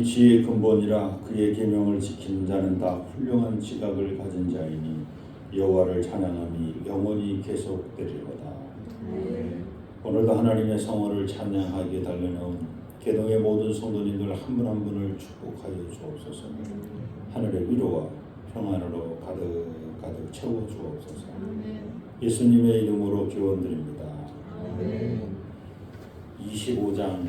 지혜의 근본이라 그의 계명을 지키는 자는 다 훌륭한 지각을 가진 자이니 여호와를 찬양함이 영원히 계속되리로다. 오늘도 하나님의 성호를 찬양하기에 달려나온 개동의 모든 성도님들 한 분 한 분을 축복하여 주옵소서. 하늘의 위로와 평안으로 가득 채워 주옵소서. 예수님의 이름으로 기원드립니다. 25장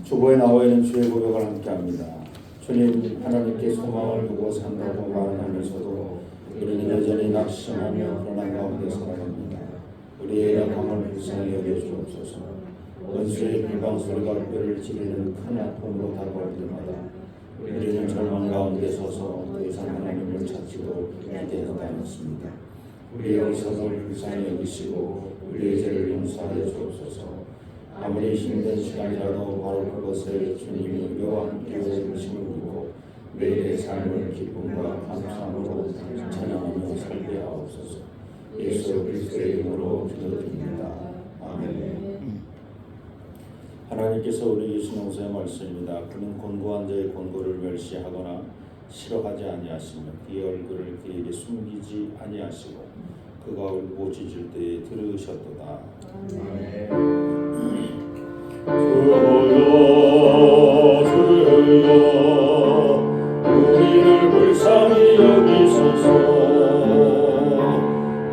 주보에 나와 있는 주의 고백을 함께합니다. 주님, 하나님께 소망을 두고 산다고 말하면서도 우리는 여전히 낙심하며 불안 가운데 살아갑니다. 우리의 약함을 불쌍히 여겨 주옵소서. 원수의 불방소리가 뼈를 찌르는 큰 아픔으로 다가올 때마다 우리는 절망 가운데 서서 더 이상 하나님을 찾지도 기대하지 않습니다. 우리의 어리석음을 불쌍히 여기시고 우리의 죄를 용서하여 주옵소서. 아무리 힘든 시간이라도 바로 그것을 주님이 우리와 함께 하심을 믿고 매일의 삶을 기쁨과 감사함으로 찬양하며 살게 하옵소서. 예수 그리스도의 이름으로 기도드립니다. 아멘. 하나님께서 우리 예수님의 말씀입니다. 그는 곤고한 자의 곤고를 멸시하거나 싫어하지 아니하시며 그의 얼굴을 그에게 숨기지 아니하시고 그가 울고 짖을 때에 들으셨도다. 주여 우리를 불쌍히 여기소서.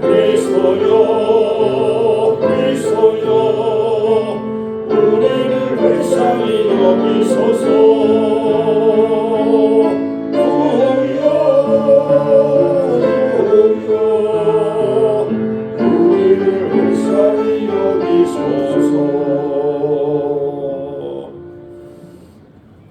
그리스도여 우리를 불쌍히 여기소서. 우리를 불쌍히 여기소서.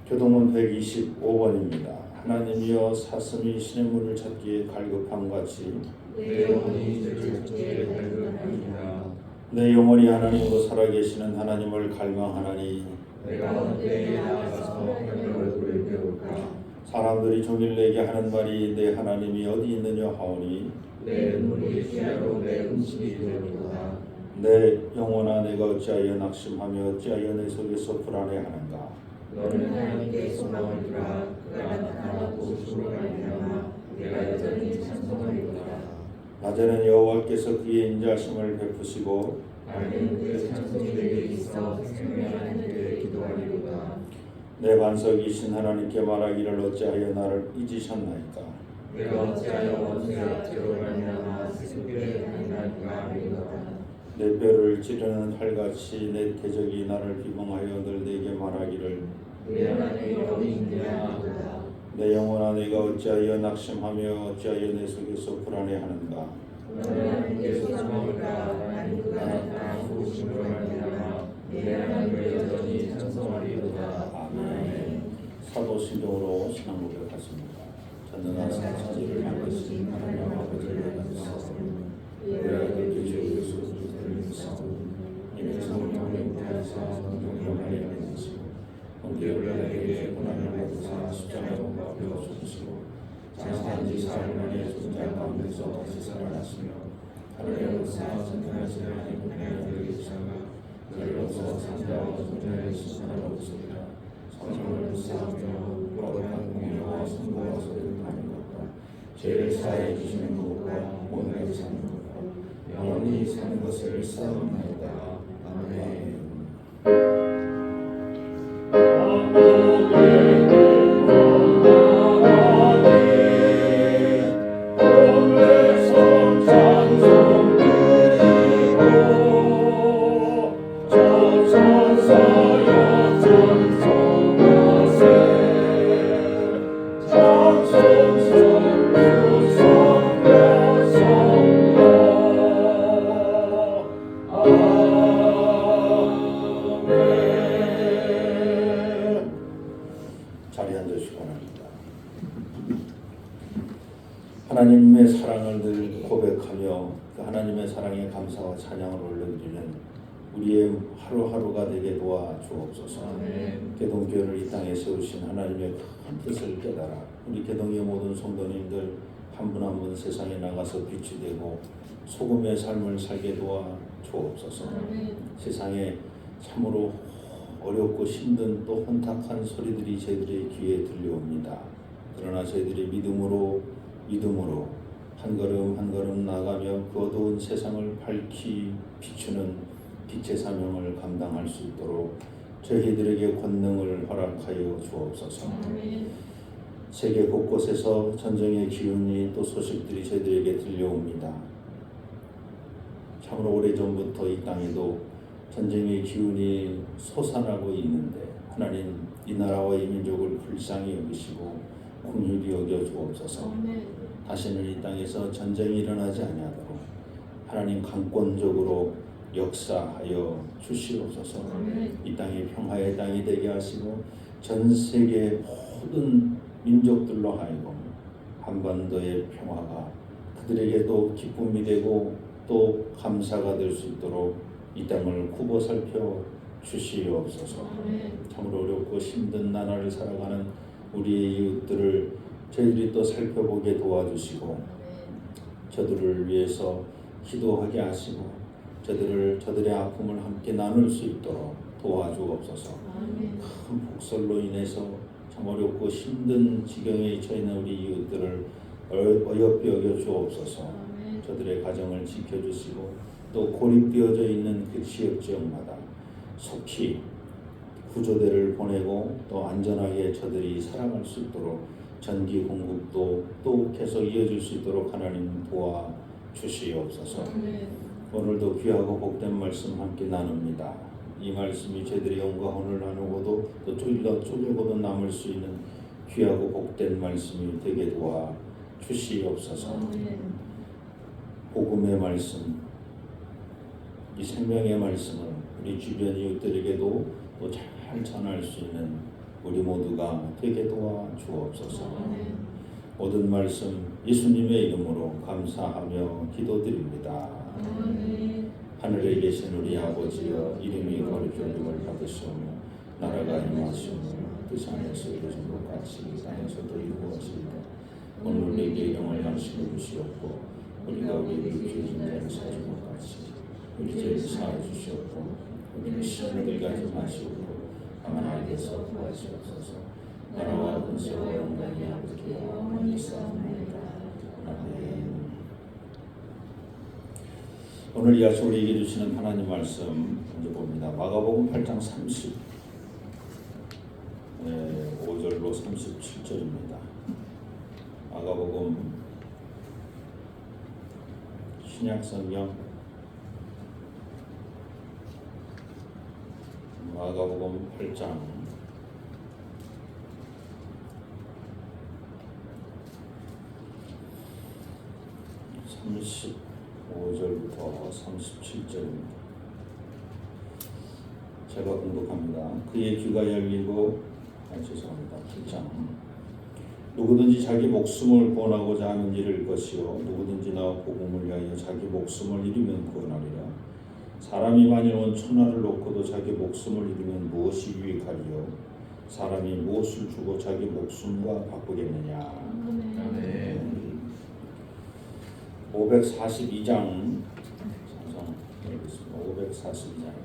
교동문 125번입니다. 하나님이여 사슴이 신의 문을 찾기에 갈급함같이 내 영혼이 주를 찾기에 갈급하니라. 내 영혼이 하나님으로 살아계시는 하나님을 갈망하나니 내가 언제 나가서 하나님의 얼굴을 배울까. 사람들이 종일 내게 하는 말이 내 하나님이 어디 있느냐 하오니 내 눈물이 피하러 내 음식이 되리로다. 내 영혼아 내가 어찌하여 낙심하며 어찌하여 내 속에서 불안해하는가. 너는 하나님께 소망을 두라. 그가 나타나고 주로 말미암아 내가 여전히 찬송하리로다. 낮에는 여호와께서 그의 인자하심을 베푸시고 나는 그의 찬송이 내게 있어 생명하는 그에게 기도하리로다. 내 반석이신 하나님께 말하기를 어찌하여 나를 잊으셨나이까. 내가 어찌하여 원수의 압제로 말미암아 슬프게 행하는가 하리로다. 내 뼈를 찌르는 칼같이 내 대적이 나를 비방하여 늘 내게 말하기를 내 하나님이 어디 있느냐 하도다. 내 영혼아 내가 어찌하여 낙심하며 어찌하여 내 속에서 불안해하는가. 너는 하나님께 소망하니까 하나님 그가 나타나 도우심으로 말미암아 내 하나님을 여전히 찬송하리로다. 아멘. 사도신경으로 신앙 고백하십니다. 전능한 사지를 향하신 하나님 아버지를 감사하옵니다. 우리에게 주시옵소서. 이는 성령님 대하사 성령을 하시고 본디올라에게 고난을 받으사 십자가로 못 박혀 죽으시고 장사한 지 사흘 만에 존재 가운데서 다시 살아나시며 하늘에로서 전능하신 하나님 은혜를 계시다가 그리로서 산자와 존재하신 하나로서이라. 성령을 불사하며 거룩한 공의와 선거와 소득하는 것과 죄를 사하여 주시는 것과 오늘을 사는 것과 영원히 사는 것을 싸움하였다. 아멘. 자리에 앉으시기 바랍니다. 하나님의 사랑을 늘 고백하며 그 하나님의 사랑에 감사와 찬양을 올려드리는 우리의 하루하루가 되게 도와 주옵소서. 개동교회를 이 땅에 세우신 하나님의 큰 뜻을 깨달아 우리 개동의 모든 성도님들 한 분 한 분 세상에 나가서 빛이 되고 소금의 삶을 살게 도와 주옵소서. 세상에 참으로 어렵고 힘든 또 혼탁한 소리들이 저희들의 귀에 들려옵니다. 그러나 저희들이 믿음으로 한 걸음 한 걸음 나가며 그 어두운 세상을 밝히 비추는 빛의 사명을 감당할 수 있도록 저희들에게 권능을 허락하여 주옵소서. 세계 곳곳에서 전쟁의 기운이 또 소식들이 저희들에게 들려옵니다. 참으로 오래전부터 이 땅에도 전쟁의 기운이 솟아나고 있는데 하나님 이 나라와 이 민족을 불쌍히 여기시고 긍휼히 여겨 주옵소서. 다시는 이 땅에서 전쟁이 일어나지 아니하도록 하나님 강권적으로 역사하여 주시옵소서. 이 땅이 평화의 땅이 되게 하시고 전 세계 모든 민족들로 하여금 한반도의 평화가 그들에게도 기쁨이 되고 또 감사가 될 수 있도록 이 땅을 굽어 살펴 주시옵소서. 참으로 어렵고 힘든 나날을 살아가는 우리의 이웃들을 저희들이 또 살펴보게 도와주시고 저들을 위해서 기도하게 하시고 저들의 아픔을 함께 나눌 수 있도록 도와주옵소서. 큰 폭설로 인해서 참 어렵고 힘든 지경에 처해있는 우리 이웃들을 어여삐 여겨 주옵소서. 저들의 가정을 지켜주시고 또 고립되어져 있는 그 지역 지역마다 속히 구조대를 보내고 또 안전하게 저들이 살아갈 수 있도록 전기 공급도 또 계속 이어질 수 있도록 하나님 도와 주시옵소서. 오늘도 귀하고 복된 말씀 함께 나눕니다. 이 말씀이 저희들의 영과 혼을 나누고도 또 쪼개고도 남을 수 있는 귀하고 복된 말씀이 되게 도와 주시옵소서. 복음의 말씀, 이 생명의 말씀을 우리 주변 이웃들에게도 또 잘 전할 수 있는 우리 모두가 되게 도와 주옵소서. 모든 말씀 예수님의 이름으로 감사하며 기도드립니다. 하늘에 계신 우리 아버지여, 이름이 거룩함을 받으시오며 나라가 임하시오며 뜻 안에서 이루어진 것 같이 땅에서도 이루어지이다. 오늘 우리에게 일용할 양식을 주시옵고 우리가 우리에게 죄진 자를 사준 것 같이 우리 죄를 사하여 주시옵고 우리를 시험에 들게 마시옵고 다만 악에서 구하시옵소서. 나라와 권세와 영광이 아버지께 영원히 있사옵나이다. 아멘. 오늘 이 아침 우리에게 주시는 하나님 말씀 먼저 봅니다. 마가복음 8장 5절로 37절입니다. 마가복음 신약성경 마가복음 8장 35절부터 37절입니다. 제가 공독합니다. 그의 귀가 열리고 죄송합니다. 8장 누구든지 자기 목숨을 구원하고자 하는 일을 것이요 누구든지 나와 복음을 위하여 자기 목숨을 잃으면 구원하리라. 사람이 만일 온 천하를 놓고도 자기 목숨을 잃으면 무엇이 유익하리요? 사람이 무엇을 주고 자기 목숨과 바꾸겠느냐? 아멘. 542장 찬송 읽겠습니다. 542장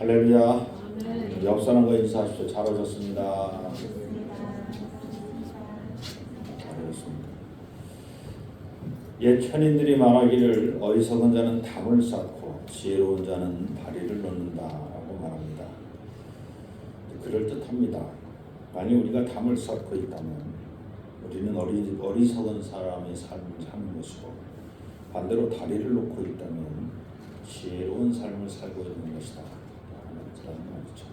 할렐루야. 옆 사람과 인사하십시오. 잘 오셨습니다. 잘오셨습니다. 옛 천인들이 말하기를 어리석은 자는 담을 쌓고 지혜로운 자는 다리를 놓는다라고 말합니다. 그럴듯합니다. 만약 우리가 담을 쌓고 있다면 우리는 어리석은 사람의 삶을 사는 것이고 반대로 다리를 놓고 있다면 지혜로운 삶을 살고 있는 것이다. 라는 말이죠.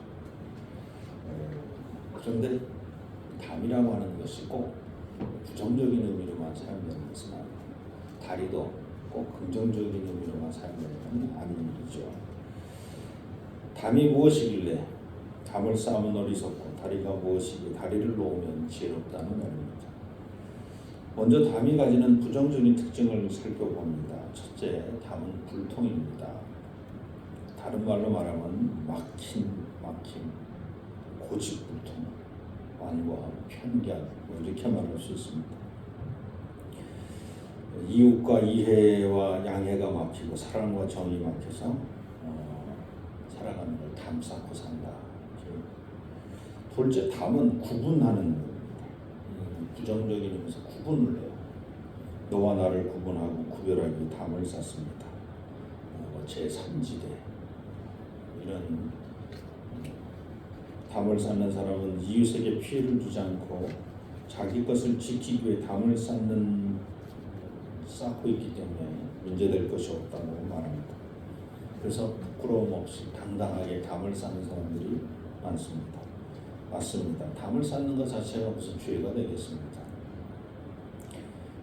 그런데 담이라고 하는 것이 꼭 부정적인 의미로만 사용되는 것은 아니고 다리도 꼭 긍정적인 의미로만 사용되는 건 아닌 일이죠. 담이 무엇이길래 담을 쌓으면 어리석고 다리가 무엇이길래 다리를 놓으면 지혜롭다는 말입니다. 먼저 담이 가지는 부정적인 특징을 살펴봅니다. 첫째, 담은 불통입니다. 다른 말로 말하면 막힘, 고집불통, 완과 편견 이렇게 말할 수 있습니다. 이웃과 이해와 양해가 막히고 사랑과 정이 막혀서 살아가는 걸 담 쌓고 산다. 둘째, 담은 구분하는 겁니다. 부정적인 의미에서 구분을 해요. 너와 나를 구분하고 구별하기 위해 담을 쌓습니다. 제3지대 이런 담을 쌓는 사람은 이웃에게 피해를 주지 않고 자기 것을 지키기 위해 담을 쌓고 있기 때문에 문제될 것이 없다고 말합니다. 그래서 부끄러움 없이 당당하게 담을 쌓는 사람들이 많습니다. 맞습니다. 담을 쌓는 것 자체가 무슨 죄가 되겠습니까?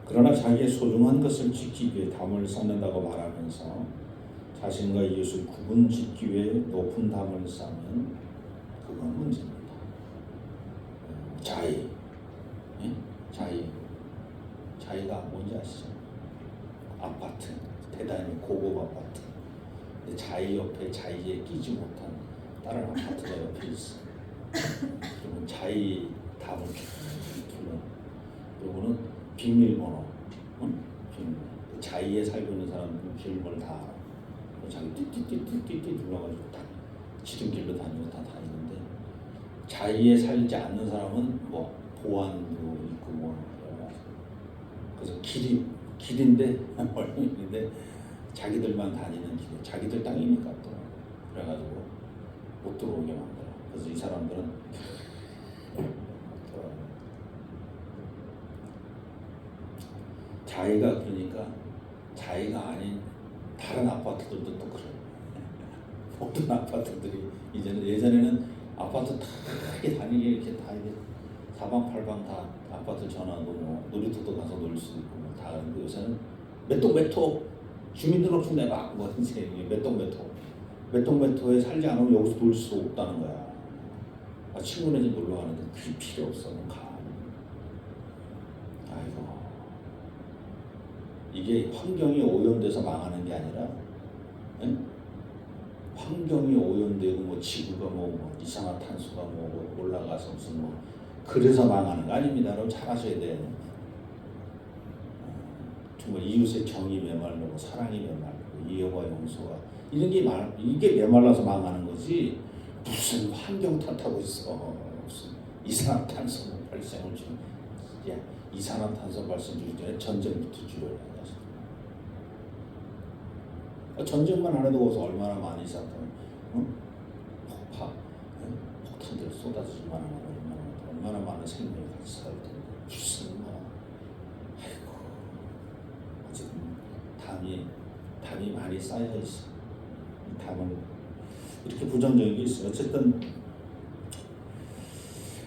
그러나 자기의 소중한 것을 지키기 위해 담을 쌓는다고 말하면서 자신과 이웃을 구분짓기 위해 높은 담을 쌓으면 그건 문제입니다. 자의, 자의가 뭔지 아시죠? 아파트, 대단히 고급 아파트. 근데 자의 옆에 자의에 끼지 못한 다른 아파트가 옆에 있어. 그러면 자의 담을 두면, 그리고는 비밀번호, 비밀. 자의에 살고 있는 사람들은 비밀번호를 다 알아. 자기 띠띠띠띠띠 눌러가지고 다 지름길로 다니고 다 다니는데, 자의에 살지 않는 사람은 뭐 보안도 있고 뭐 그래서 길인데 멀리인데 자기들만 다니는 길에 자기들 땅이니까 또 그래가지고 못 들어오게 만들어. 그래서 이 사람들은 자의가 그러니까 자의가 아닌 다른 아파트들도 또 그래요. 모든 아파트들이 예전에는 아파트 다 이렇게 다니게 이렇게 다 이게 사방팔방 다 아파트 전화도 뭐 놀이터도 가서 놀 수 있고 뭐 다 하는데 요새는 몇 동 주민등록증 내봐 뭐 이제 몇 동 몇 호에 살지 않으면 여기서 놀 수 없다는 거야. 친구네 집 놀러 가는데 그게 필요 없어. 가. 아이고, 이게 환경이 오염돼서 망하는 게 아니라, 응? 환경이 오염되고 뭐 지구가 뭐 이산화탄소가 뭐 올라가서 무슨 뭐 그래서 망하는 거 아닙니다. 여러분 잘 아셔야 돼요. 정말 이웃의 정이 메말르고 사랑이 메말르고 이해와 용서가 이런 게 이게 메말라서 망하는 거지. 무슨 환경 탓하고 있어. 무슨 이산화탄소 발생을 좀, 야, 이산화탄소 발생 줄일 전에 전쟁부터 줄여야 돼. 전쟁만 안 해도 거기서 얼마나 많이 쌓던 폭탄들 쏟아지기만 하면 얼마나 많은 생명이 같이 살 텐데 무슨 뭐, 아이고, 어쨌든 담이 많이 쌓여 있어. 담은 이렇게 부정적인 게 있어요. 어쨌든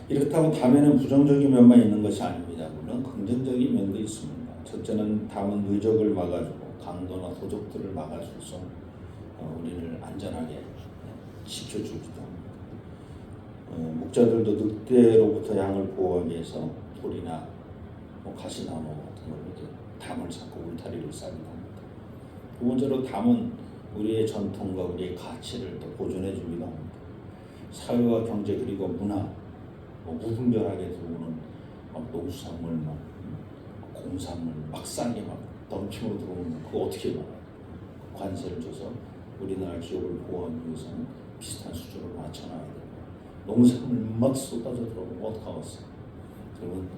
이렇다고 담에는 부정적인 면만 있는 것이 아닙니다. 물론 긍정적인 면도 있습니다. 첫째는 담은 누적을 막아주고 강도나 도적들을 막아줘서 우리를 안전하게 지켜주기도 합니다. 목자들도 늑대로부터 양을 보호하기 위해서 돌이나 뭐 가시나무 같은 걸로 이렇게 담을 쌓고 울타리를 쌓기도 합니다. 두 번째로 담은 우리의 전통과 우리의 가치를 또 보존해 주기도 합니다. 사회와 경제 그리고 문화 무분별하게 들어오는 농수산물, 공산물 막 싸게 막 넘치고 들어오는 그거 어떻게 막아요? 관세를 줘서 우리나라 기업을 보호하기 위해서는 비슷한 수준으로 맞춰놔야 돼요. 농산물 막 쏟아져 들어오면 어떡하겠어? 그러면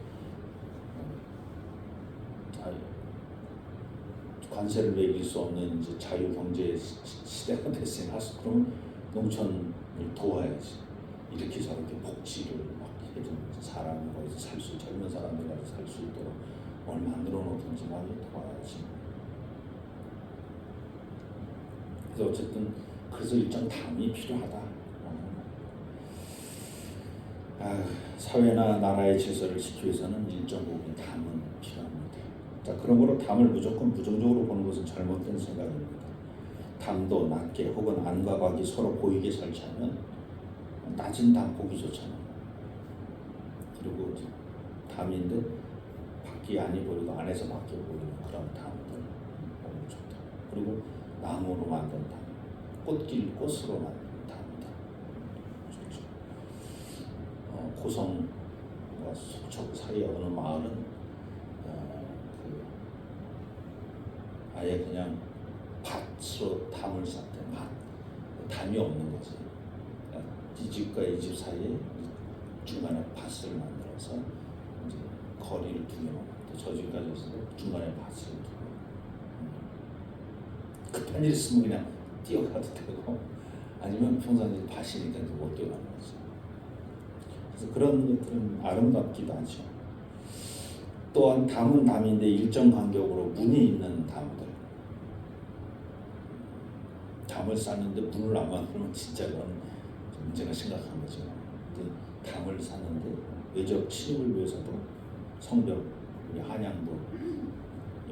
관세를 매길 수 없는 이제 자유경제 시대가 됐으니 그러면 농촌을 도와야지. 이렇게 저렇게 복지를 막 해준 사람이 거기서 젊은 사람들이 살 수 있도록 뭘 만들어 놓든지 많이 도와야지. 그래서 어쨌든 그래서 일정 담이 필요하다. 사회나 나라의 질서를 지키기 위해서는 일정 부분 담은 필요합니다. 자, 그러므로 담을 무조건 부정적으로 보는 것은 잘못된 생각입니다. 담도 낮게 혹은 안과 밖이 서로 보이게 설치하면 낮은 담 보기 좋잖아요. 그리고 담인데 밖이 안이 보이고 안에서 밖이 보이는 그런 담들 보면 좋다. 그리고 나무로 만든 담, 꽃으로 만든 담들 좋죠. 고성과 속초 사이에 어느 마을은 아예 그냥 밭으로 담을 쌓대. 담이 없는 거야. 거지. 그러니까 이 집과 이 집 사이에 중간에 밭을 만들어서 이제 거리를 두 개만 또 저 집까지 해서 중간에 밭을 두고 급한 일 있으면 그냥 뛰어가도 되고 아니면 평상시 밭이니까 못 뛰어가는 거죠. 그래서 그런 것들은 아름답기도 하죠. 또한 담은 담인데 일정 간격으로 문이 있는 담들. 담을 쌓는데 문을 안 만들면 진짜 그건 문제가 심각한 거죠. 근데 담을 쌓는데 외적 침입을 위해서도 성벽, 우리 한양도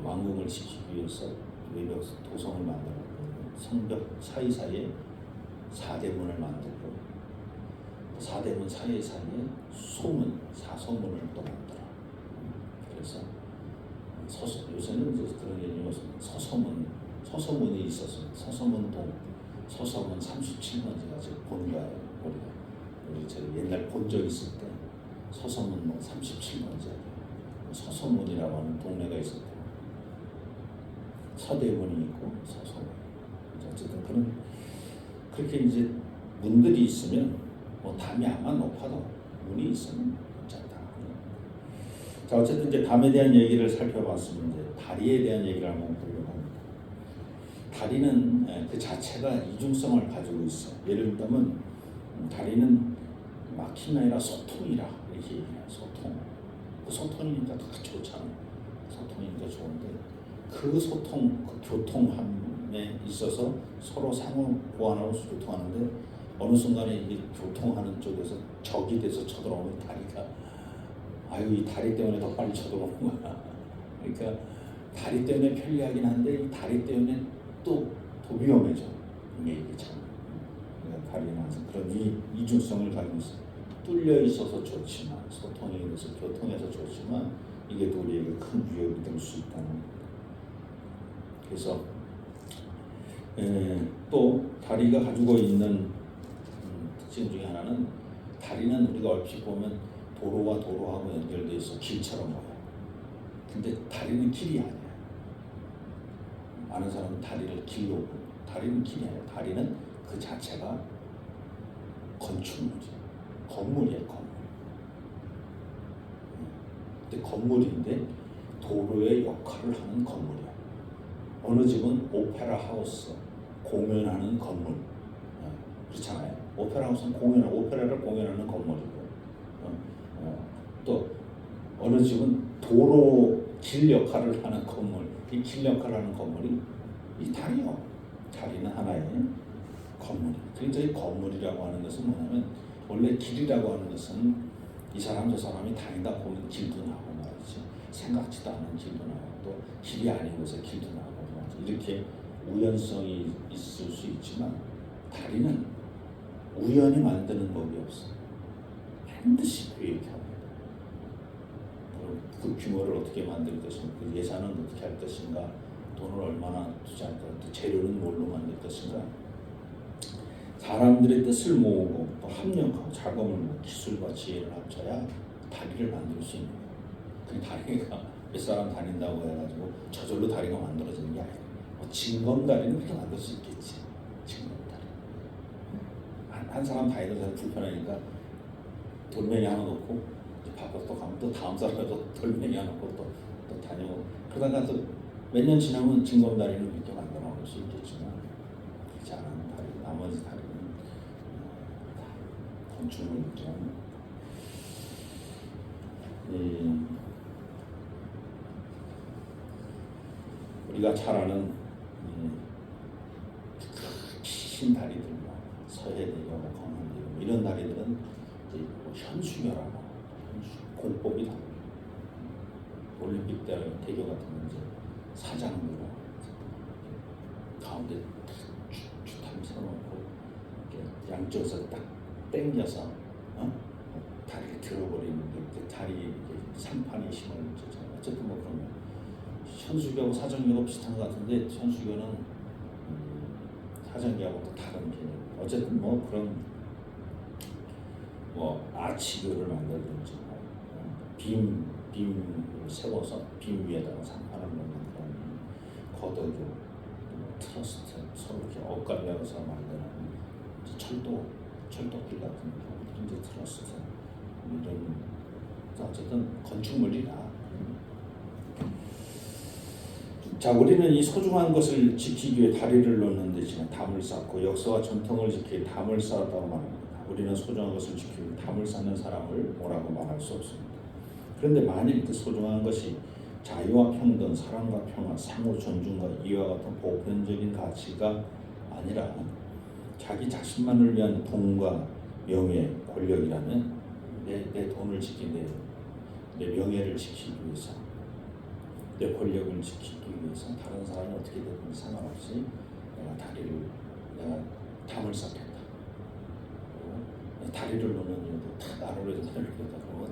왕궁을 지키기 위해서 외벽 도성을 만들었고 성벽 사이사이에 사대문을 만들고 4대문 사이사이에 소문, 사소문을 또 만들어. 그래서 요새는 이제 그런 얘기가 서소문이 있었어요. 서소문동, 서소문 37번지가 지금 본가예요. 우리 저 옛날 본 적 있을 때 서소문동 37번지 서소문이라고 하는 동네가 있었고 서대문이 있고 서소문. 어쨌든 그렇게 이제 문들이 있으면 뭐 담이 아만 높아도 문이 있으면 괜찮다. 자, 어쨌든 이제 담에 대한 얘기를 살펴봤으면 이제 다리에 대한 얘기를 한번 보려고 합니다. 다리는 그 자체가 이중성을 가지고 있어. 예를 들면 다리는 막힘이 아니라 소통이라 이렇게 얘기해요. 소통. 그 소통이니까 더 좋잖아. 소통이니까 좋은데 그 소통, 그 교통함에 있어서 서로 상호 보완하고 교통하는데 어느 순간에 이 교통하는 쪽에서 적이 돼서 쳐들어오는 다리가 이 다리 때문에 더 빨리 쳐들어오는 거야. 그러니까 다리 때문에 편리하긴 한데 이 다리 때문에 또 위험해져. 이게 참. 그러니까 다리는 항상 그런 이중성을 가지고 있어. 뚫려 있어서 좋지만 소통에 대해서 교통에서 좋지만 이게 또 우리에게 큰 위협이 될 수 있다는 겁니다. 그래서 또 다리가 가지고 있는 특징 중에 하나는 다리는 우리가 얼핏 보면 도로와 도로하고 연결되어 있어 길처럼 보여요. 근데 다리는 길이 아니야. 많은 사람은 다리를 길로 보고 다리는 길이 아니야. 다리는 그 자체가 건축물이야. 건물이야, 건물. 근데 건물인데 도로의 역할을 하는 건물이야. 어느 집은 오페라 하우스, 공연하는 건물. 그렇잖아요. 오페라 하우스는 오페라를 공연하는 건물이고, 또 어느 집은 도로 길 역할을 하는 건물. 이 길 역할을 하는 건물이 이 다리요. 다리는 하나의 건물이에요. 그래서 이 건물이라고 하는 것은 뭐냐면 원래 길이라고 하는 것은 이 사람 저 사람이 다니다 보면 길도 나고 말이지. 생각지도 않은 길도 나고 또 길이 아닌 곳에 길도 나고 말이지. 이렇게 우연성이 있을 수 있지만 다리는 우연히 만드는 법이 없어. 반드시 계획합니다. 그 규모를 어떻게 만들 것인가, 그 예산은 어떻게 할 것인가, 돈을 얼마나 투자할 것인가, 재료는 뭘로 만들 것인가. 사람들의 뜻을 모으고 또 합력하고 자금을 모으고 기술과 지혜를 합쳐야 다리를 만들 수 있는 거예요. 그 다리가 몇 사람 다닌다고 해가지고 저절로 다리가 만들어지는 게 아니에요. 징검다리는 그렇게 만들 수 있겠지. 징검다리. 한 사람 다니는 사람 불편하니까 돌멩이 하나 놓고 바꿔 또 가면 또 다음 사람도 돌멩이 하나 놓고 또 다니고 그러다가 또 몇 년 지나면 징검다리는 그렇게 만들어 놓을 수 있겠지만 그렇지 않은 다리, 나머지 다리는 건축물이죠. 우리가 잘 아는 긴 다리들, 서해대교, 광안대교 이런 다리들은 이제 현수교라고 공법이 다릅니다. 올림픽 대교 같은 건 이제 사장교로 가운데 주탐 세워놓고 양쪽에서 딱 당겨서 다리를 들어버리는 게 다리 상판이 힘을 주잖아요. 어쨌든 뭐 그런 현수교하고 사정교가 비슷한 것 같은데 현수교는 사정교하고 또 다른 개념. 어쨌든 뭐 그런 뭐 아치교를 만들든지 빔을 세워서 빔 위에다가 상판을 놓는 그런 거도교, 트러스트 서로 이렇게 엇갈려서 만드는 철도길 같은 거 이제 들었어서 이런 어쨌든 건축물이라. 자, 우리는 이 소중한 것을 지키기 위해 다리를 놓는 대신에 담을 쌓고 역사와 전통을 지키기 위해 담을 쌓았다고 말합니다. 우리는 소중한 것을 지키기 위해 담을 쌓는 사람을 뭐라고 말할 수 없습니다. 그런데 만일 그 소중한 것이 자유와 평등, 사랑과 평화, 상호 존중과 이와 같은 보편적인 가치가 아니라 자기 자신만을 위한 돈과 명예, 권력이라면 내 돈을 지키기 위해, 내 명예를 지키기 위해서, 내 권력을 지키기 위해서 다른 사람이 어떻게 되든 상관없이 내가 담을 쌓겠다. 그리고 다리를 놓는 이유도 다 나를 위해서 다리를 놓다 그러면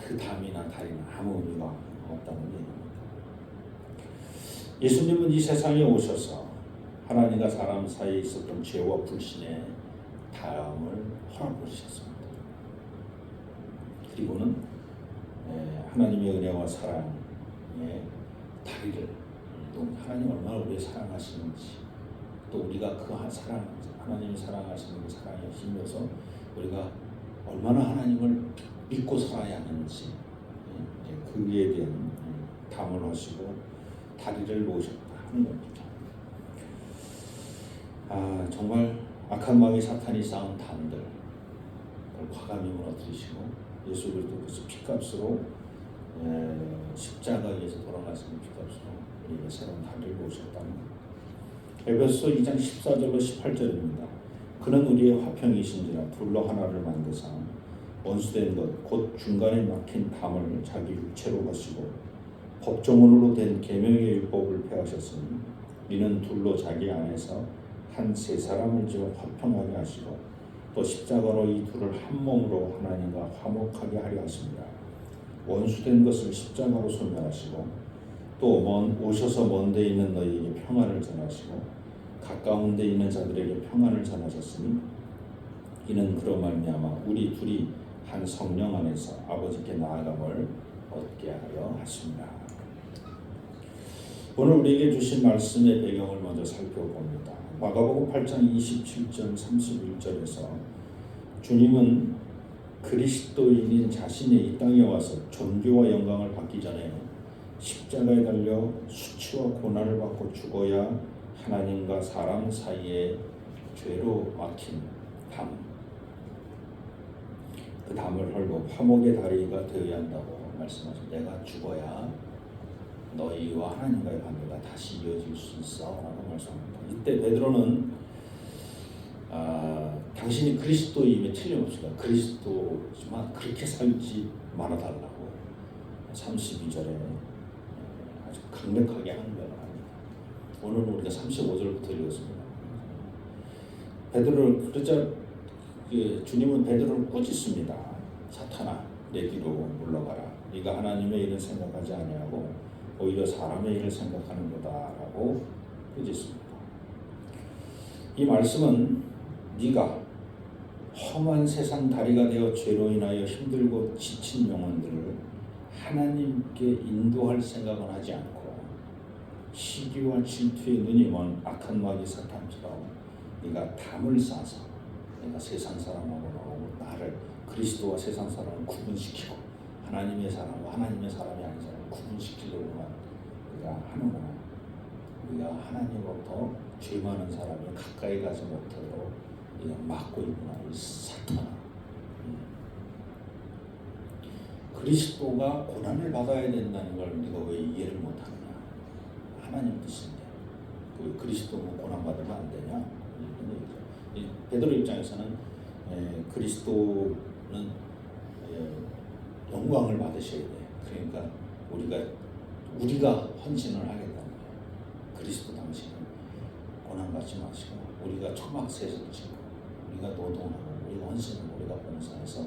그 담이나 다리는 아무 의미가 없다는 얘기입니다. 예수님은 이 세상에 오셔서 하나님과 사람 사이에 있었던 죄와 불신의 담을 헐어버리셨습니다. 그리고는 하나님의 은혜와 사랑의 다리를, 또 하나님 얼마나 우리를 사랑하시는지, 또 우리가 그 사랑, 하나님이 사랑하시는 그 사랑에 힘입어서 우리가 얼마나 하나님을 믿고 살아야 하는지 그에 대한 담을 하시고 다리를 놓으셨다 하는 겁니다. 정말 악한 마귀 사탄이 쌓은 담들 과감히 무너뜨리시고 예수 그리스도께서 피값으로 십자가에서 돌아가시는 피값으로 우리에게 새로운 다리를 놓으셨다는 겁니다. 에베소서 2장 14절로 18절입니다. 그는 우리의 화평이신지라 둘로 하나를 만드사 원수된 것 곧 중간에 막힌 담을 자기 육체로 하시고 법조문으로 된 계명의 율법을 폐하셨으니 이는 둘로 자기 안에서 한 세 사람을 지어 화평하게 하시고 또 십자가로 이 둘을 한 몸으로 하나님과 화목하게 하려 하십니다. 원수된 것을 십자가로 소멸하시고 또 오셔서 먼 데 있는 너희에게 평안을 전하시고 가까운 데 있는 자들에게 평안을 전하셨으니 이는 그로 말미암아 우리 둘이 한 성령 안에서 아버지께 나아감을 얻게 하려 하십니다. 오늘 우리에게 주신 말씀의 배경을 먼저 살펴봅니다. 마가복음 8장 27절 31절에서 주님은 그리스도인인 자신이 이 땅에 와서 존귀와 영광을 받기 전에 십자가에 달려 수치와 고난을 받고 죽어야 하나님과 사람 사이에 죄로 막힌 담, 그 담을 헐고 화목의 다리가 되어야 한다고 말씀하죠. 내가 죽어야 너희와 하나님과의 관계가 다시 이어질 수 있어 라고 말씀합니다. 이때 베드로는 당신이 그리스도임에 틀림없습니다. 그리스도지만 그렇게 살지 말아달라고 32절에 아주 강력하게 항변을 합니다. 오늘은 우리가 35절부터 읽었습니다. 베드로를 그러자 주님은 베드로를 꾸짖습니다. 사탄아, 내 뒤로 물러가라. 네가 하나님의 일을 생각하지 아니하고 오히려 사람의 일을 생각하는 거다라고 꾸짖습니다. 이 말씀은 네가 험한 세상 다리가 되어 죄로 인하여 힘들고 지친 영혼들을 하나님께 인도할 생각은 하지 않고 시기와 질투에 눈이 먼 악한 마귀 사탄처럼 네가 담을 쌓아서 내가 세상 사람하고 나를 그리스도와 세상 사람을 구분시키고 하나님의 사람과 하나님의 사람이 아닌 사람을 구분시키려고만 우리가 하는구나. 우리가 하나님으로부터 죄 많은 사람이 가까이 가지 못하도록 우리가 막고 있구나. 이 사탄아. 그리스도가 고난을 받아야 된다는 걸 우리가 왜 이해를 못하느냐. 하나님 뜻인데 그 그리스도는 고난 받으면 안 되냐. 베드로 입장에서는 그리스도는 영광을 받으셔야 돼. 그러니까 우리가 헌신을 하겠다는 거예요. 그리스도 당신은 고난 받지 마시고 우리가 초막새를 지고 우리가 노동하고 우리가 헌신하고 우리가 봉사해서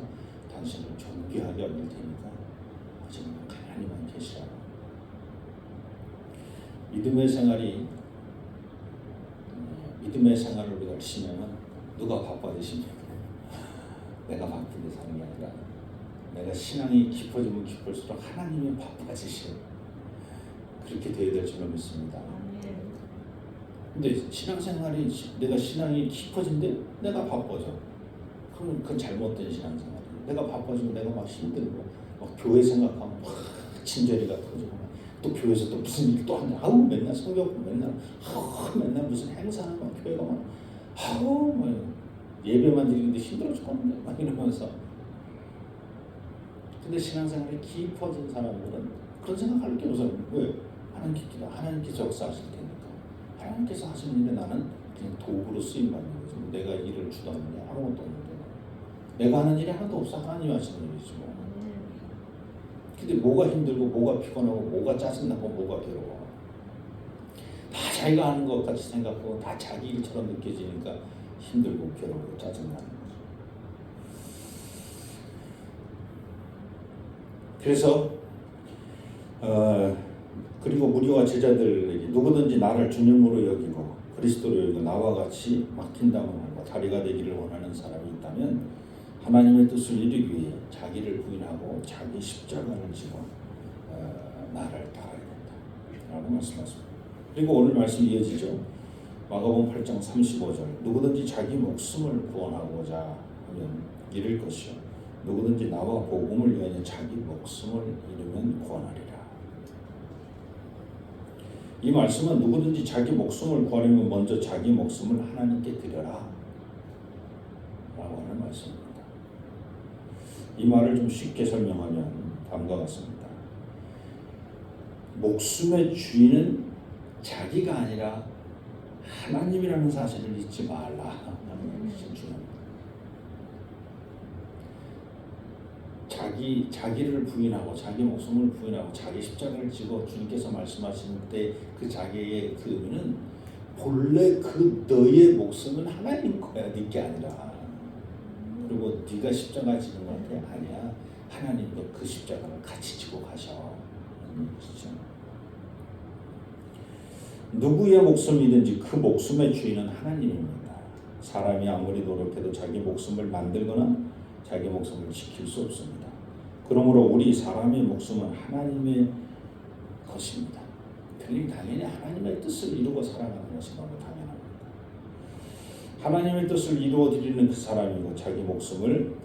당신을 존귀하게 여길 테니까 지금 가만히만 계시라고. 믿음의 생활을 우리가 열심히 하면 누가 바빠지십니까? 내가 바쁘게 사는 게 아니라 내가 신앙이 깊어지면 깊을수록 하나님이 바빠지셔. 그렇게 되어야 될 줄로 믿습니다. 근데 신앙생활이 내가 신앙이 깊어진데 내가 바빠져. 그러면 그건 잘못된 신앙생활이야. 내가 바빠지고 내가 막 힘들고 막 교회 생각하면 막 진저리가 터지고 또 교회에서 또 무슨 일 또 한다. 아우 맨날 성경 맨날 맨날 무슨 행사나 막 교회가 막 아우 뭐 예배만 드리는데 힘들어 죽겠는데 막 이러면서. 근데 신앙생활이 깊어진 사람들은 그런 생각할 게 없어요. 왜? 하나님께서 역사하실 테니까. 하나님께서 하시는 일에 나는 그냥 도구로 쓰임받는 거지. 내가 일을 주도하는 게 아무것도 없는데 내가 하는 일이 하나도 없어. 하나님이 하시는 일이지 뭐. 근데 뭐가 힘들고 뭐가 피곤하고 뭐가 짜증나고 뭐가 괴로워. 다 자기가 하는 것 같이 생각하고 다 자기 일처럼 느껴지니까 힘들고 괴롭고 짜증나는 거죠. 그래서 그리고 무리와 제자들에게 누구든지 나를 주님으로 여기고 그리스도로 여기고 나와 같이 막힌다고 말고 다리가 되기를 원하는 사람이 있다면 하나님의 뜻을 이루기 위해 자기를 부인하고 자기 십자가를 지고 나를 따라야 된다 라고 말씀하십니다. 그리고 오늘 말씀이 이어지죠. 마가복음 8장 35절 누구든지 자기 목숨을 구원하고자 하면 잃을 것이요 누구든지 나와 복음을 위하여 자기 목숨을 잃으면 구원하리라. 이 말씀은 누구든지 자기 목숨을 구하려면 먼저 자기 목숨을 하나님께 드려라 라고 하는 말씀입니다. 이 말을 좀 쉽게 설명하면 다음과 같습니다. 목숨의 주인은 자기가 아니라 하나님이라는 사실을 잊지 말라 하는 것이 중요합니다. 자기를 부인하고 자기 목숨을 부인하고 자기 십자가를 지고 주님께서 말씀하신 때 그 자기의 그 의미는 본래 그 너의 목숨은 하나님 거야, 네게 아니라. 그리고 네가 십자가 지는 건데 아니야. 하나님도 그 십자가를 같이 지고 가셔. 누구의 목숨이든지 그 목숨의 주인은 하나님입니다. 사람이 아무리 노력해도 자기 목숨을 만들거나 자기 목숨을 지킬 수 없습니다. 그러므로 우리 사람의 목숨은 하나님의 것입니다. 당연히 하나님의 뜻을 이루고 살아가는 것이 너무 당연합니다. 하나님의 뜻을 이루어 드리는 그 사람이고 자기 목숨을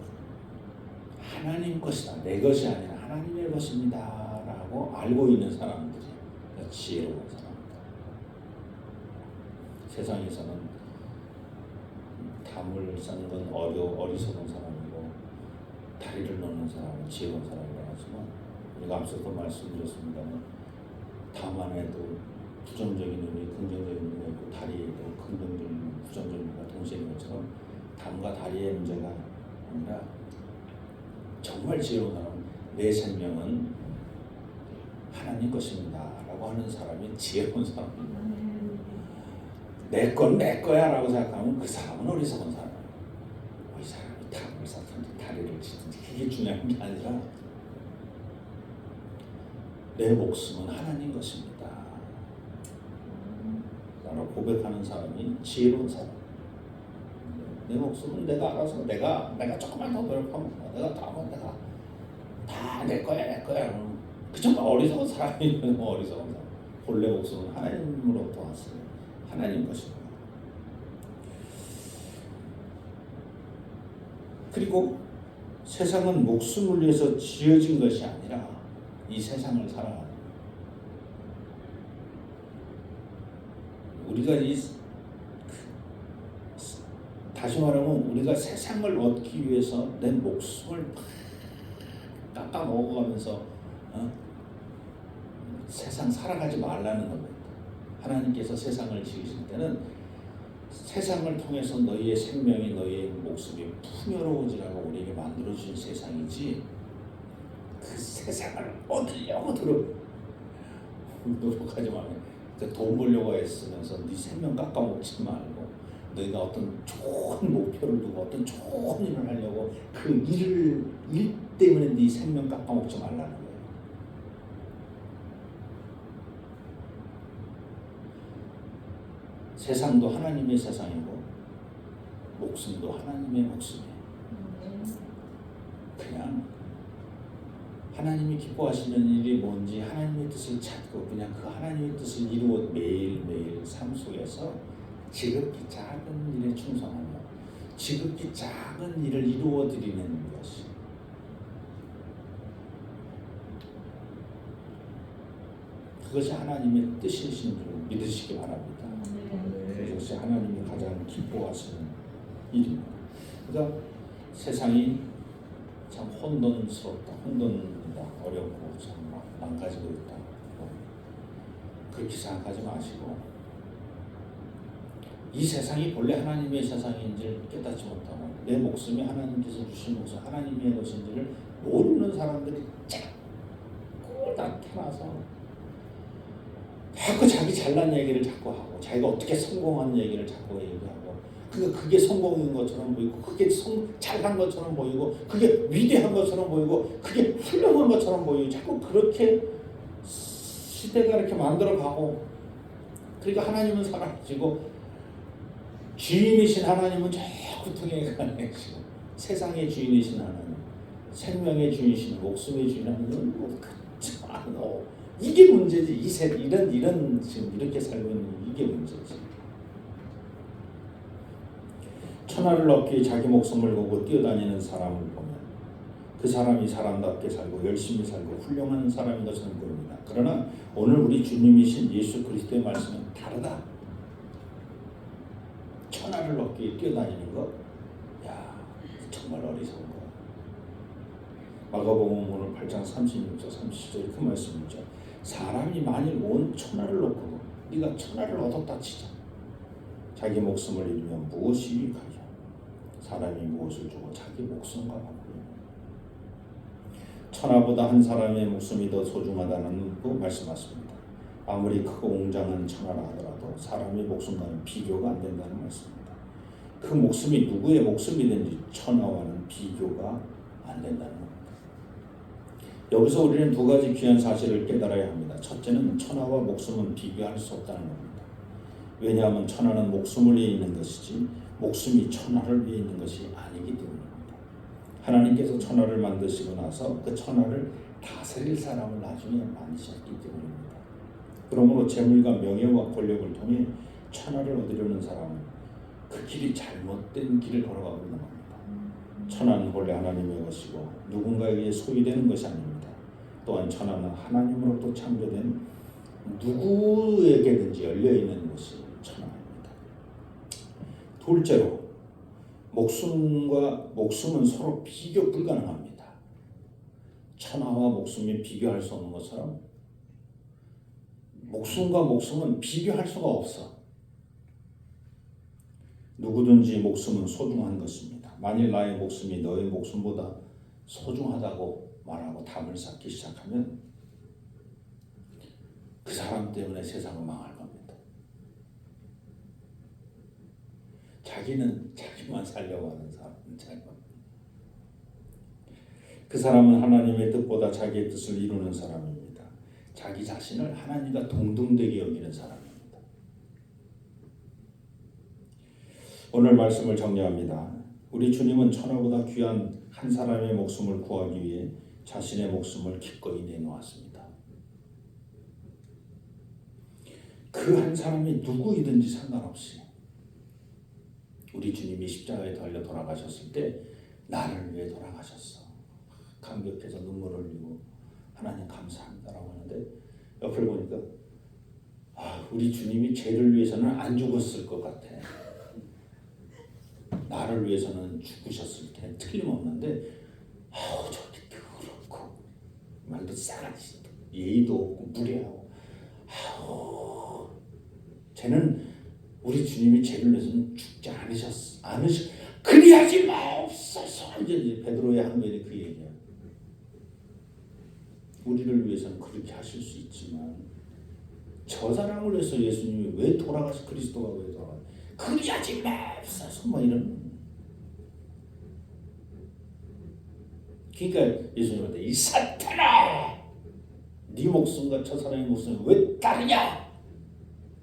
하나님 것이다. 내 것이 아니라 하나님의 것입니다. 라고 알고 있는 사람들이 지혜로운 사람입니다. 세상에서는 담을 쌓는 건 어리석은 사람이고 다리를 놓는 사람은 지혜로운 사람이라고 하지만 우리가 앞서도 말씀드렸습니다만 담 안에도 부정적인 의미, 긍정적인 의미가 있고 다리에도 긍정적인, 부정적인 의미가 동시에 있는 것처럼 담과 다리의 문제가 아니라 정말 지혜로운 사람은 내 생명은 하나님 것입니다 라고 하는 사람이 지혜로운 사람입니다. 내 건 내 거야 라고 생각하면 그 사람은 어리석은 사람이에요. 이 사람이 담을 쌓든지 다리를 치든지 그게 중요한 게 아니라 내 목숨은 하나님 것입니다 라고 고백하는 사람이 지혜로운 사람. 내 목숨은 내가 알아서 내가 조금만 더 노력하면 내가 다 내 거야 그 정말 어리석은 사람이면 어리석은 사람. 본래 목숨은 하나님으로부터 왔어요. 하나님 것입니다. 그리고 세상은 목숨을 위해서 지어진 것이 아니라 이 세상을 살아가는 우리가 다시 말하면 우리가 세상을 얻기 위해서 내 목숨을 깎아 먹어가면서 세상 살아가지 말라는 겁니다. 하나님께서 세상을 지으실 때는 세상을 통해서 너희의 생명이 너희의 목숨이 풍요로워지라고 우리에게 만들어주신 세상이지 그 세상을 얻으려고 노력하지 말고 돈 벌려고 애쓰면서 네 생명 깎아먹지 말고 너희가 어떤 좋은 목표를 두고 어떤 좋은 일을 하려고 그 일 때문에 네 생명 깎아먹지 말라는 거예요. 세상도 하나님의 세상이고 목숨도 하나님의 목숨이에요. 그냥 하나님이 기뻐하시는 일이 뭔지 하나님의 뜻을 찾고 그냥 그 하나님의 뜻을 이루어 매일매일 삶 속에서 지극히 작은 일에 충성하며 지극히 작은 일을 이루어 드리는 것이 그것이 하나님의 뜻이신 줄 믿으시기 바랍니다. 그것이 하나님이 가장 기뻐하시는 일입니다. 그러니까 세상이 참 혼돈스럽다, 혼돈이다, 어렵고 참 망가지고 있다. 그렇게 생각하지 마시고 이 세상이 본래 하나님의 세상인지를 깨닫지 못하고 내 목숨이 하나님께서 주신 목숨 하나님의 것인지를 모르는 사람들이 자꾸 나타나서 자꾸 자기 잘난 얘기를 자꾸 하고 자기가 어떻게 성공한 얘기를 자꾸 얘기하고 그게 성공인 것처럼 보이고 그게 잘한 것처럼 보이고 그게 위대한 것처럼 보이고 그게 훌륭한 것처럼 보이고 자꾸 그렇게 시대가 이렇게 만들어가고 그러니까 하나님은 사라지고 주인이신 하나님은 저 고통에 가시고 세상의 주인이신 하나님 생명의 주인이신 목숨의 주인 하나님은 이게 문제지. 이런 지금 이렇게 살고 있는 이게 문제지. 천하를 얻기 위해 자기 목숨을 걸고 뛰어다니는 사람을 보면 그 사람이 사람답게 살고 열심히 살고 훌륭한 사람인 것은 보입니다. 그러나 오늘 우리 주님이신 예수 그리스도의 말씀은 다르다. 천하를 얻기 위해 뛰어다니는 것, 야 정말 어리석은 거. 마가복음 오늘 8장 36절 37절 그 말씀이죠. 사람이 만일 온 천하를 얻고 네가 천하를 얻었다 치자. 자기 목숨을 잃으면 무엇이 유익하냐. 사람이 무엇을 주고 자기 목숨과 바꾸냐. 천하보다 한 사람의 목숨이 더 소중하다는 거 말씀하십니다. 아무리 크고 웅장한 천하라 하더라도 사람의 목숨과는 비교가 안 된다는 말씀입니다. 그 목숨이 누구의 목숨이든지 천하와는 비교가 안 된다는 겁니다. 여기서 우리는 두 가지 귀한 사실을 깨달아야 합니다. 첫째는 천하와 목숨은 비교할 수 없다는 겁니다. 왜냐하면 천하는 목숨을 위해 있는 것이지 목숨이 천하를 위해 있는 것이 아니기 때문입니다. 하나님께서 천하를 만드시고 나서 그 천하를 다스릴 사람을 나중에 만드셨기 때문입니다. 그러므로 재물과 명예와 권력을 통해 천하를 얻으려는 사람은 그 길이 잘못된 길을 걸어가고 있는 겁니다. 천하는 본래 하나님의 것이고 누군가에게 소유되는 것이 아닙니다. 또한 천하는 하나님으로부터 창조된 누구에게든지 열려있는 것이 천하입니다. 둘째로 목숨은 서로 비교 불가능합니다. 천하와 목숨이 비교할 수 없는 것처럼 목숨과 목숨은 비교할 수가 없어. 누구든지 목숨은 소중한 것입니다. 만일 나의 목숨이 너의 목숨보다 소중하다고 말하고 답을 쌓기 시작하면 그 사람 때문에 세상은 망할 겁니다. 자기는 자기만 살려고 하는 사람은 그 사람은 하나님의 뜻보다 자기의 뜻을 이루는 사람입니다. 자기 자신을 하나님과 동등되게 여기는 사람입니다. 오늘 말씀을 정리합니다. 우리 주님은 천하보다 귀한 한 사람의 목숨을 구하기 위해 자신의 목숨을 기꺼이 내놓았습니다. 그 한 사람이 누구이든지 상관없이 우리 주님이 십자가에 달려 돌아가셨을 때 나를 위해 돌아가셨어. 감격해서 눈물을 흘리고 하나님 감사합니다라고 하는데 옆을 보니까 우리 주님이 죄를 위해서는 안 죽었을 것 같아. 나를 위해서는 죽으셨을 때 틀림없는데 저렇게 더럽고 말도 싸가지 예의도 없고 무례하고 쟤는 우리 주님이 죄를 위해서는 죽지 않으셨 그리하지 마옵소서. 이제 베드로의 항변이 그 얘기야. 우리를 위해서는 그렇게 하실 수 있지만 저 사람을 위해서 예수님이 왜 돌아가시 그리스도가 왜 돌아가 그리하지 마옵소서 뭐 이런. 그러니까 예수님한테 이 사탄아 네 목숨과 저 사람의 목숨을 왜 따르냐.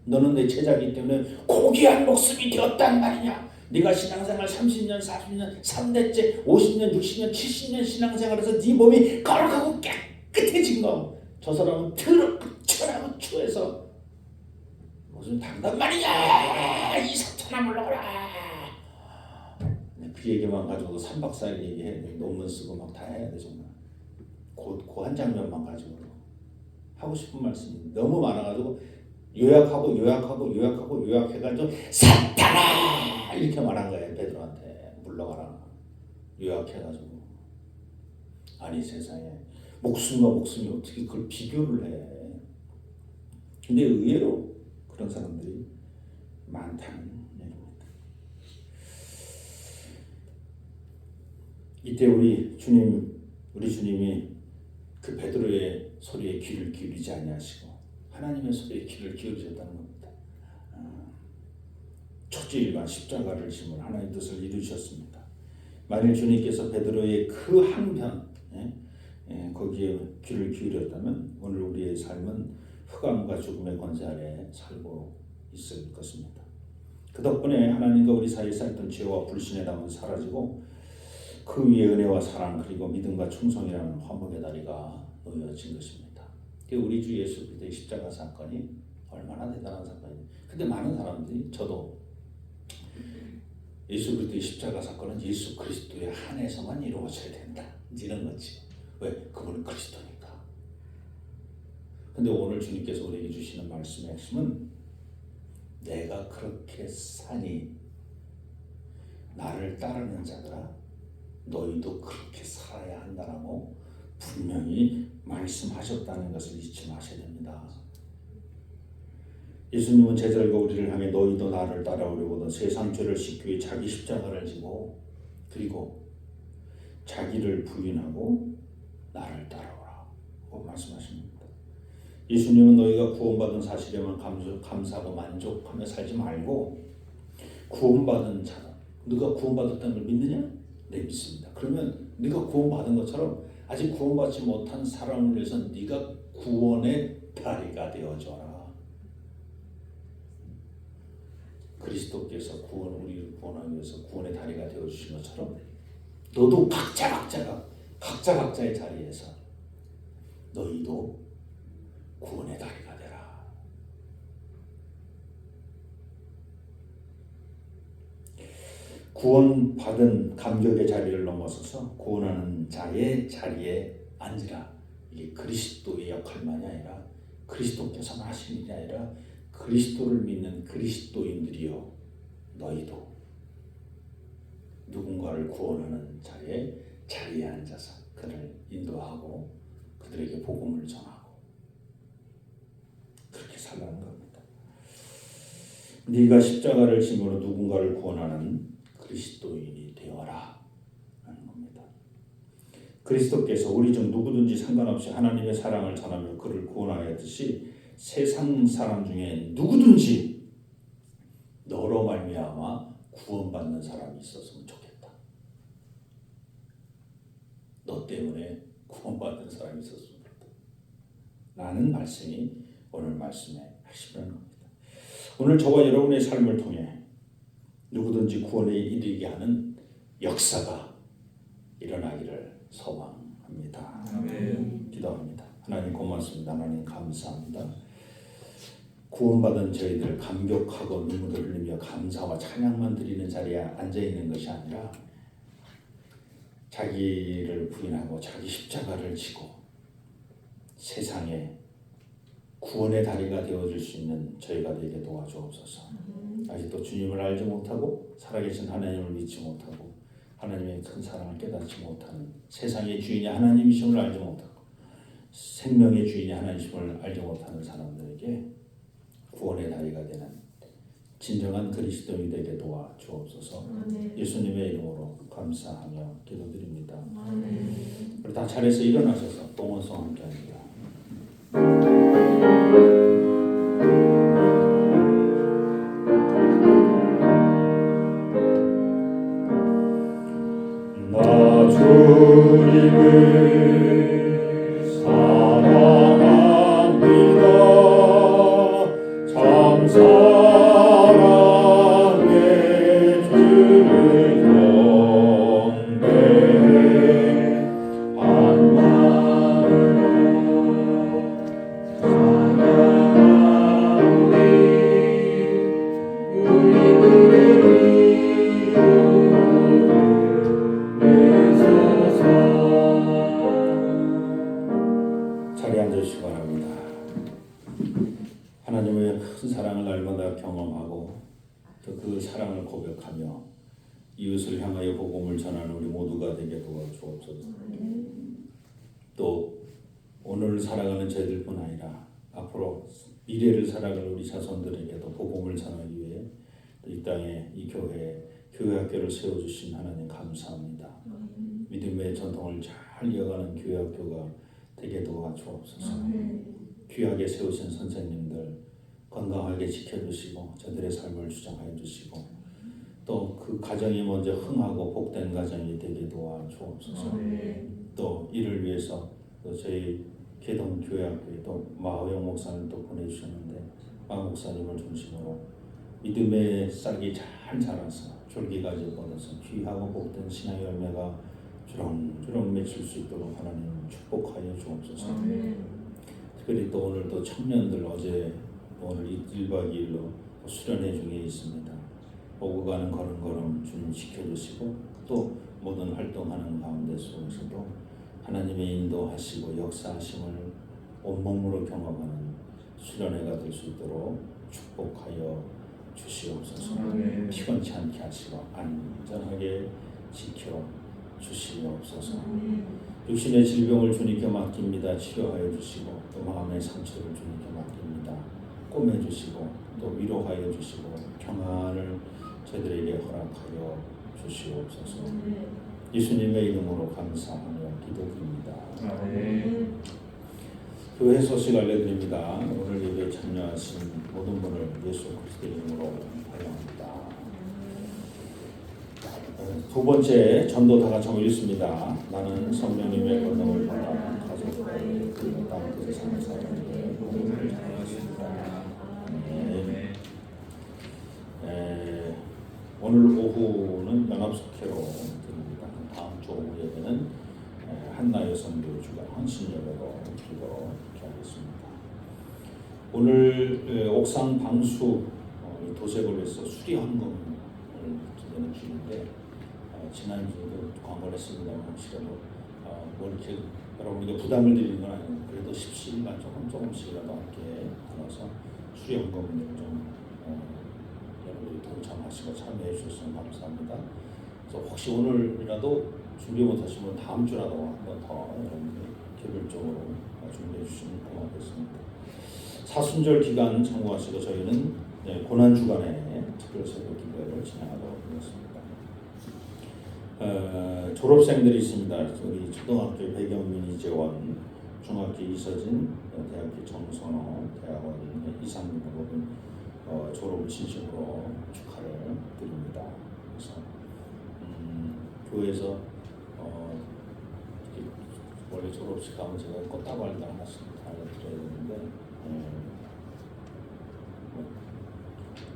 너는 내 제자이기 때문에 고귀한 목숨이 되었단 말이냐. 네가 신앙생활 30년, 40년, 3대째, 50년, 60년, 70년 신앙생활에서 네 몸이 거룩하고 깨끗해진 거. 저 사람은 더럽고 천하고 추해서 무슨 당단말이야 이 사탄아 물러가라. 그 얘기만 가지고 3박 4일 얘기해야 돼. 논문 쓰고 막 다 해야 돼 정말. 그 한 장면만 가지고 하고 싶은 말씀이 너무 많아가지고 요약해가지고 사탄아 이렇게 말한 거예요. 베드로한테 물러가라. 요약해가지고. 아니 세상에 목숨과 목숨이 어떻게 그걸 비교를 해. 근데 의외로 그런 사람들이 많다는 얘기입니다. 이때 우리 주님이 그 베드로의 소리에 귀를 기울이지 아니하시고 하나님의 소리에 귀를 기울이셨다는 겁니다. 초지일관 십자가를 심은 하나님의 뜻을 이루셨습니다. 만일 주님께서 베드로의 그 한편 거기에 귀를 기울였다면 오늘 우리의 삶은 흑암과 죽음의 권세 아래 살고 있을 것입니다. 그 덕분에 하나님과 우리 사이에 쌓였던 죄와 불신의 담은 사라지고 그 위에 은혜와 사랑 그리고 믿음과 충성이라는 화목의 다리가 놓여진 것입니다. 우리 주 예수 그리스도의 십자가 사건이 얼마나 대단한 사건입니다. 근데 많은 사람들이 저도 예수 그리스도의 십자가 사건은 예수 그리스도의 한에서만 이루어져야 된다 이런 거지. 왜? 그분은 그리스도니까. 근데 오늘 주님께서 우리에게 주시는 말씀의 핵심은 내가 그렇게 사니 나를 따르는 자들아 너희도 그렇게 살아야 한다라고 분명히 말씀하셨다는 것을 잊지 마셔야 됩니다. 예수님은 제자들과 우리를 향해 너희도 나를 따라오려거든 세상 죄를 씻기 위해 자기 십자가를 지고 그리고 자기를 부인하고 나를 따라오라고 말씀하십니다. 예수님은 너희가 구원받은 사실에만 감사하고 만족하며 살지 말고 구원받은 자다. 네가 구원받았다는 걸 믿느냐? 네 믿습니다. 그러면 네가 구원받은 것처럼 아직 구원받지 못한 사람을 위해서 네가 구원의 다리가 되어줘라. 그리스도께서 우리를 구원하기 위해서 구원의 다리가 되어주신 것처럼 너도 각자의 자리에서 너희도 구원의 다리가 되라. 구원받은 감격의 자리를 넘어서서 구원하는 자의 자리에 앉으라. 이게 그리스도의 역할만이 아니라 그리스도께서만 하시는 일이 아니라 그리스도를 믿는 그리스도인들이여 너희도 누군가를 구원하는 자리에 앉아서 그를 인도하고 그들에게 복음을 전하고 그렇게 살라는 겁니다. 네가 십자가를 짐으로 누군가를 구원하는 그리스도인이 되어라 하는 겁니다. 그리스도께서 우리 중 누구든지 상관없이 하나님의 사랑을 전하며 그를 구원하였듯이 세상 사람 중에 누구든지 너로 말미암아 구원받는 사람이 있었으면 좋겠다. 너 때문에 구원받는 사람이 있었으면 좋겠다. 라는 말씀이 오늘 말씀의 핵심이라는 겁니다. 오늘 저와 여러분의 삶을 통해 누구든지 구원에 이르게 하는 역사가 일어나기를 소망합니다. 아멘. 기도합니다. 하나님 고맙습니다. 하나님 감사합니다. 구원받은 저희들 감격하고 눈물을 흘리며 감사와 찬양만 드리는 자리에 앉아있는 것이 아니라 자기를 부인하고 자기 십자가를 지고 세상에 구원의 다리가 되어줄 수 있는 저희가 되게 도와주옵소서. 아직도 주님을 알지 못하고 살아계신 하나님을 믿지 못하고 하나님의 큰 사랑을 깨닫지 못하는 세상의 주인이 하나님이심을 알지 못하고 생명의 주인이 하나님이심을 알지 못하는 사람들에게 구원의 다리가 되는 진정한 그리스도인이 되게 도와주옵소서. 예수님의 이름으로 감사하며 기도드립니다. 우리 다 자리에서 일어나셔서 봉헌송 함께합니다. 나 주님을 사랑합니다. 참 사랑해 주 하나님의 큰 사랑을 날마다 경험하고 또 그 사랑을 고백하며 이웃을 향하여 복음을 전하는 우리 모두가 되게 도와주옵소서. 또 오늘 살아가는 저희들뿐 아니라 앞으로 미래를 살아갈 우리 자손들에게도 복음을 전하기 위해 이 땅에 이 교회 학교를 세워주신 하나님 감사합니다. 믿음의 전통을 잘 이어가는 교회 학교가 되게 도와주옵소서. 귀하게 세우신 선생님들 건강하게 지켜주시고 저들의 삶을 주장하여 주시고 또 그 가정이 먼저 흥하고 복된 가정이 되게 도와주옵소서. 또 이를 위해서 또 저희 계동교회학교에 또 마호영 목사님 또 보내주셨는데 마 목사님을 중심으로 믿음의 싹이 잘 자라서 졸기가지 뻗어서 귀하고 복된 신앙의 열매가 주렁주렁 맺힐 수 있도록 하나님 축복하여 주옵소서. 특별히 또 오늘 또 청년들 어제 오늘 1박 2일로 수련회 중에 있습니다. 오고 가는 걸음걸음 주님 지켜주시고 또 모든 활동하는 가운데 속에서도 하나님의 인도하시고 역사하심을 온몸으로 경험하는 수련회가 될 수 있도록 축복하여 주시옵소서. 피곤치 않게 하시고 안전하게 지켜 주시옵소서. 육신의 질병을 주님께 맡깁니다. 치료하여 주시고 또 마음의 상처를 주님께 맡깁니다. 꼬매주시고 또 위로하여 주시고 평안을 저희들에게 허락하여 주시옵소서. 예수님의 이름으로 감사하며 기도드립니다. 교회 소식 알려드립니다. 오늘 예배에 참여하신 모든 분을 예수 그리스도의 이름으로 환영합니다. 두 번째 전도 다 같이 한번 읽습니다. 나는 성령님의 권능을 받아 가족과의 그 땅 그 세상 사람에게 복음을 전하십니다. 오늘 오후는 연합석회로 드립니다. 다음 주 오후 예배는 한나 여성교주가 헌신 예배로 드리도록 하겠습니다. 오늘 옥상 방수 도색을 위해서 수리헌금을 기대는 중인데 지난주에도 광고를 했습니다만 혹시라도 뭐 이렇게 여러분에게 부담을 드리는 건 아니고 그래도 10시간 조금씩이라도 함께 나눠서 수리헌금을 좀 여러분들이 동참하시고 참여해 주셔서 감사합니다. 그래서 혹시 오늘이라도 준비 못하시면 다음 주라도 한 번 더 여러분들이 개별적으로 준비해 주시면 고맙겠습니다. 사순절 기간 참고하시고 저희는 고난 주간에 특별 새벽 기도회를 진행하도록 하겠습니다. 졸업생들이 있습니다. 우리 초등학교 배경민 이재원, 중학교 이서진, 대학교 정선호, 대학원 이상민 모든 졸업을 진심으로 축하를 드립니다. 그래서 교회에서 원래 졸업식 가면 제가 꽃다발도 하나씩 알려드려야 되는데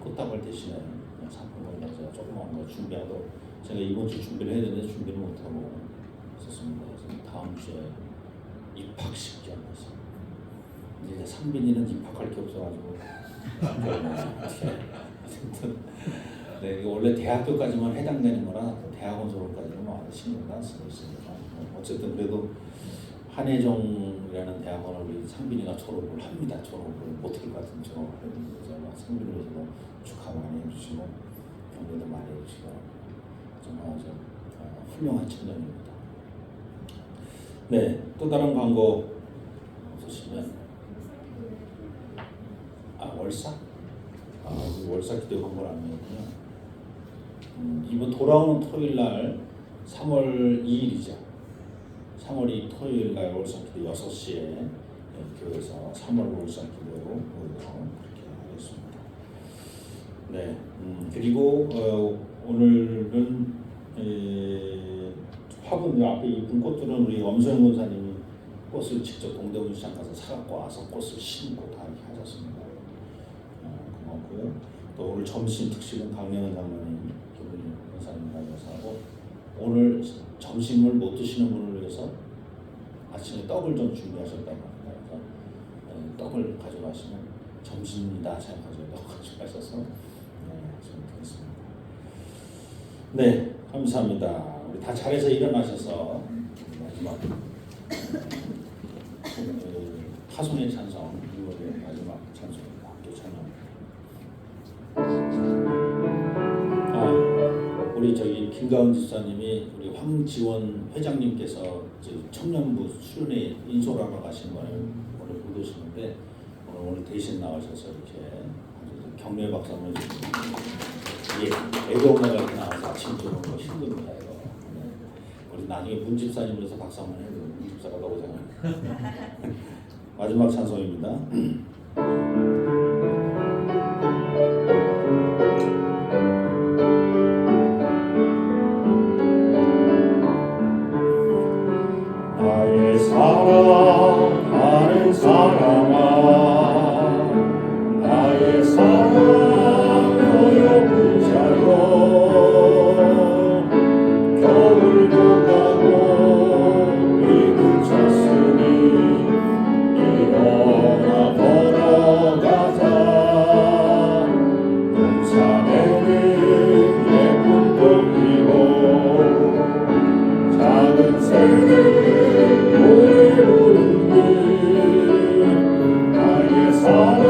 꽃다발 대신에 상품을 제가 조그마한 거 준비하도록 제가 이번 주 준비를 해야 되는데 준비를 못하고 있었습니다. 그래서 다음 주에 입학식 겸해서 이제 상빈이는 입학할 게 없어가지고 네, 이거 원래 대학교까지만 해당되는 거라 대학원 졸업까지는 뭐 아주 신경 안 쓰고 있습니다. 어쨌든 그래도 한예종이라는 대학원을 우리 상빈이가 졸업을 합니다. 졸업을 못할 것 같은 졸업을 해서 상빈을 위해서도 축하 많이 해주시고 격려도 많이 해주시고 정말 아주 훌륭한 청년입니다. 네, 또 다른 광고 보시면 월사? 월사 기도 광고를 안 했군요. 이번 돌아오는 토요일 날 3월 2일이죠. 3월 2일 토요일 날 월사 기도 6시에 교회에서 3월 월사 기도로 모이도록 그렇게 하겠습니다. 네, 그리고 오늘은 화분 앞에 이쁜 꽃들은 우리 엄소영 권사님이 꽃을 직접 동대문 시장 가서 사갖고 와서 꽃을 심고 다 이렇게 하셨습니다. 고맙고요. 또 오늘 점심 특식은 강명은 장로님, 김은희 권사님 가져서 하고 오늘 점심을 못 드시는 분을 위해서 아침에 떡을 좀 준비하셨다고 합니다. 그래서 떡을 가져가시면 점심이다 생각하셔서 떡 가져가셔서 하시면 되겠습니다. 네, 감사합니다. 우리 다 잘해서 일어나셔서 마지막 파송의 찬송 이번에 마지막 찬송입니다. 함께 찬양. 우리 저기 김가은 집사님이 우리 황지원 회장님께서 청년부 수련회 인솔하러 가신 거를 오늘 못 오시는데 오늘 대신 나오셔서 이렇게 격려 박수 한번 해주시면 애동네가 이렇게 나와서 아침 들어오는 거 힘듭니다. 이거. 네. 우리 나중에 문 집사님으로서 박수 한번 해도 문 집사가 나오잖아요. 마지막 찬송입니다. 나의 사랑하는 사랑아, 나의 사랑 너여 부자여, 겨울도 가고 이구 찼으니 일어나 걸어가자. 동산에는 예쁜 꽃 피고 작은 새들 노래 부르니 나의 사랑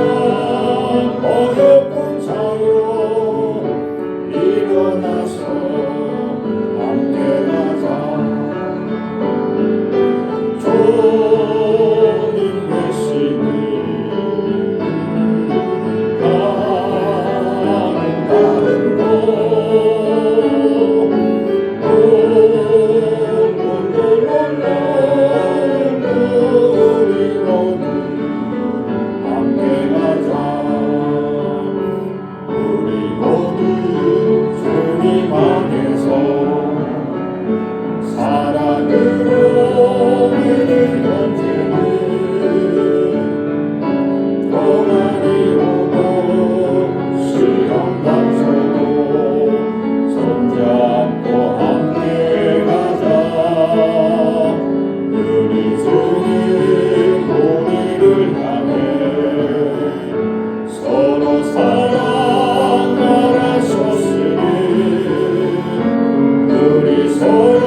어여쁜 자여 일어나서 함께 가자. 주님 계시니 아름다운 우리 모두 함께 가자. 우리 모두 주님 안에서 사랑으로 우리를 언제는 고난이 오고 시험 닥쳐도 손잡고 함께 가자. 우리 주님 우리를 향해 서로 사랑 말하셨으니 우리 서로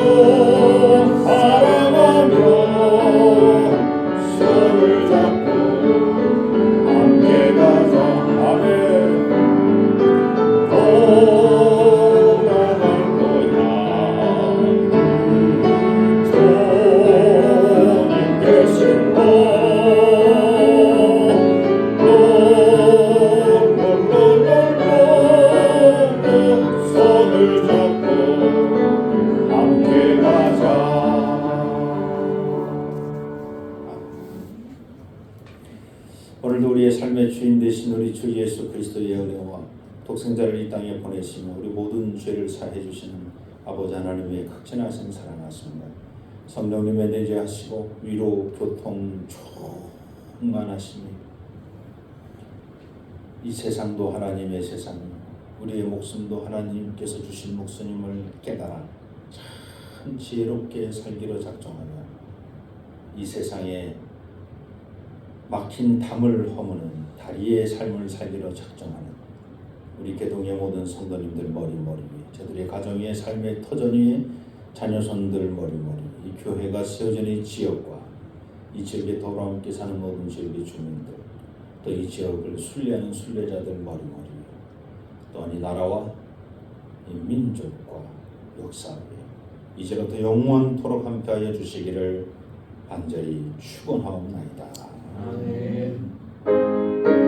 사랑하며 손을 잡고 함께 가자. 아멘. 떠나갈 거야. 주님 계신 곳 손을 잡고 함께 가자. 오늘도 우리의 삶의 주인 되신 우리 주 예수 그리스도의 은혜와 독생자를 이 땅에 보내시며 우리 모든 죄를 사해 주시는 아버지 하나님의 극진하신 사랑하십니다. 성령님의 내재하시고 위로 교통 충만하시니 이 세상도 하나님의 세상, 우리의 목숨도 하나님께서 주신 목숨임을 깨달아 참 지혜롭게 살기로 작정하며 이 세상에 막힌 담을 허무는 다리의 삶을 살기로 작정하는 우리 개동의 모든 성도님들 머리 위에, 저들의 가정의 삶의 터전 위에 자녀손들 머리 이 교회가 세워진 이 지역과 이 지역에 더불어 함께 사는 모든 지역의 주민들, 또 이 지역을 순례하는 순례자들 머리 또한 이 나라와 이 민족과 역사에 이제부터 영원토록 함께하여 주시기를 간절히 축원하옵나이다. 아멘.